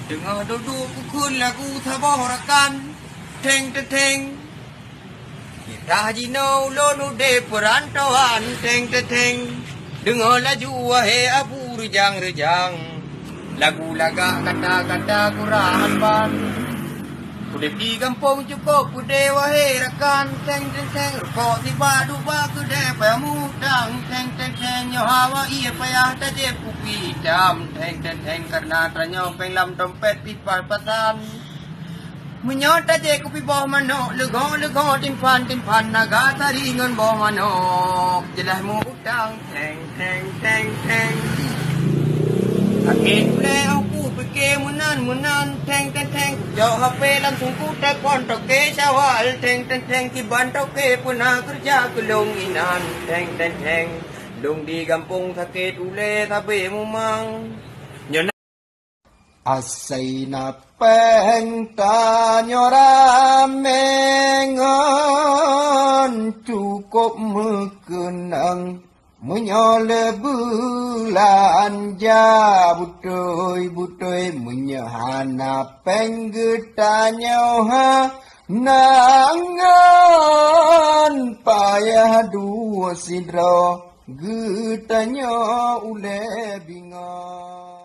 Dengar duduk pukul lagu taborakan. Teng teng teng. Kita jino lonu de perantauan. Teng teng teng. Dengar laju wahai abu rejang-rejang. Lagu laga kata-kata kurahan ban. Udah di kampung cukup udah wahai rakan. Teng teng teng. Rokok tiba duba kedai pemudang. Teng teng teng. Nyo hawa iya payah tajep kupi hitam. Teng teng teng. Karena ternyata penglam dompet pipa patan. Menyot tajep kupi bawah manok. Legong timpan naga taringan bawah manok. Jelas mu utang. Teng teng teng teng. Akhir boleh aku fikir munan teng teng teng. Jauh HP langsung ku telepon toke syawal teng teng teng. Kiban toke pernah kerja ke longinan teng teng teng. Long di kampung sakit ule tabe mumang. Nyona asai na peng tanyoramengon cukup mekenang. Menyole bulan ja butoi menyahana penggetanyo ha nangan payah dua sidro getanyo ule bingung.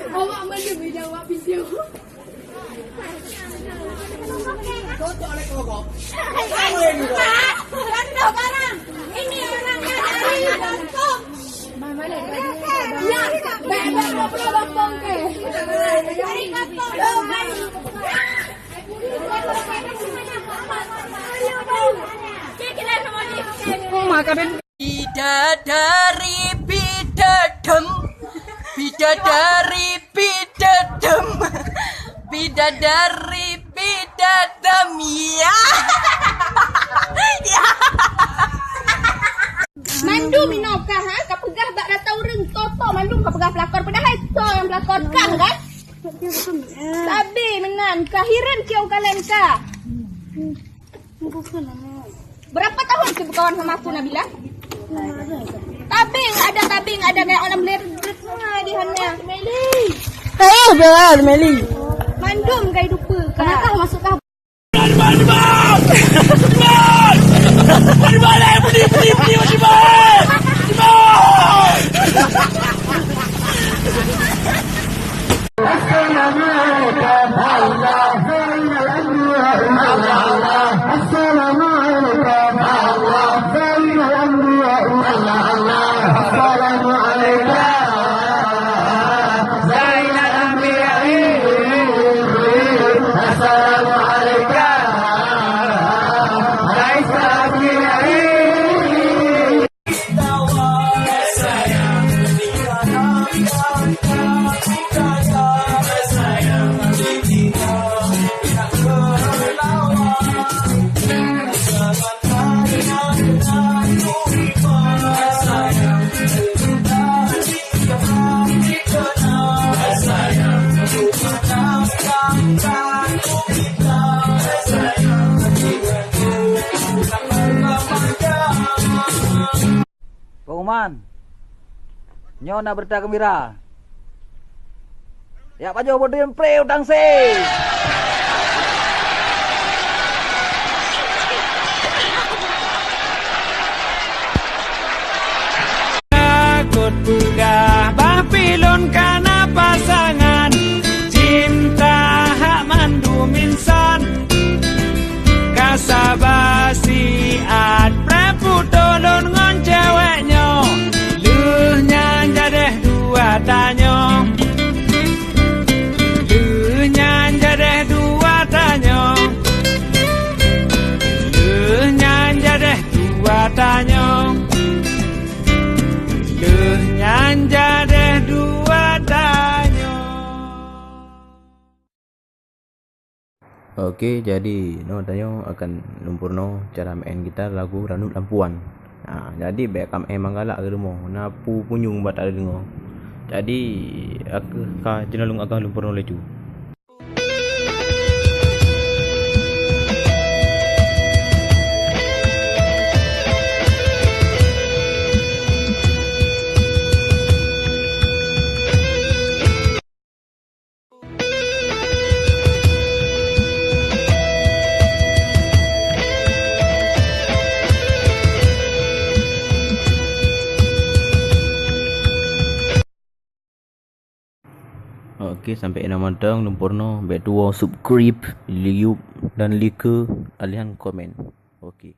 Awak mana berjawab video? Cocok oleh kok. Rando barang. Ini orangnya dari kampung. Mama le. Ya, bebek mau kampung ke. Dari kampung. Oh, makan Bidadari bidadem. Bidadari bidadem ya. Mandu minokah ha? Kapegah bak datang reng toto mandu kapegah pelakor padahal itu yang pelakor kang kan? Sabi menan kahiran kiau kalian ka. Berapa tahun sih berkawan sama aku Nabila? Tabing ada kayak orang beler di hanya Meli. Tahu benar Meli. Mandum kai dupa. Kenapa masuk kah? Pengumuman. Nyona berita gembira. Ya Pak Jo bodoh yang pre udang se. Takut bugah bah pilun kana pasangan. Cinta hak mandu minsan. Kasabasi at preputolon ngon ceweknya. Luhnya jadeh dua tanyo. Luhnya jadeh dua tanyo. Luhnya jadeh dua tanyo. Luhnya jadeh dua tanyo. Okey, jadi no tanya akan lumpurno cara main gitar lagu Ranut Lampuan. Jadi baik emang galak ke rumah. Napu punyung buat ada dengar. Jadi aku jenalung akan lumpurno lecu. Okey, sampai enam matang lumpurno, baik tua subscribe, liup dan like alian komen. Okey.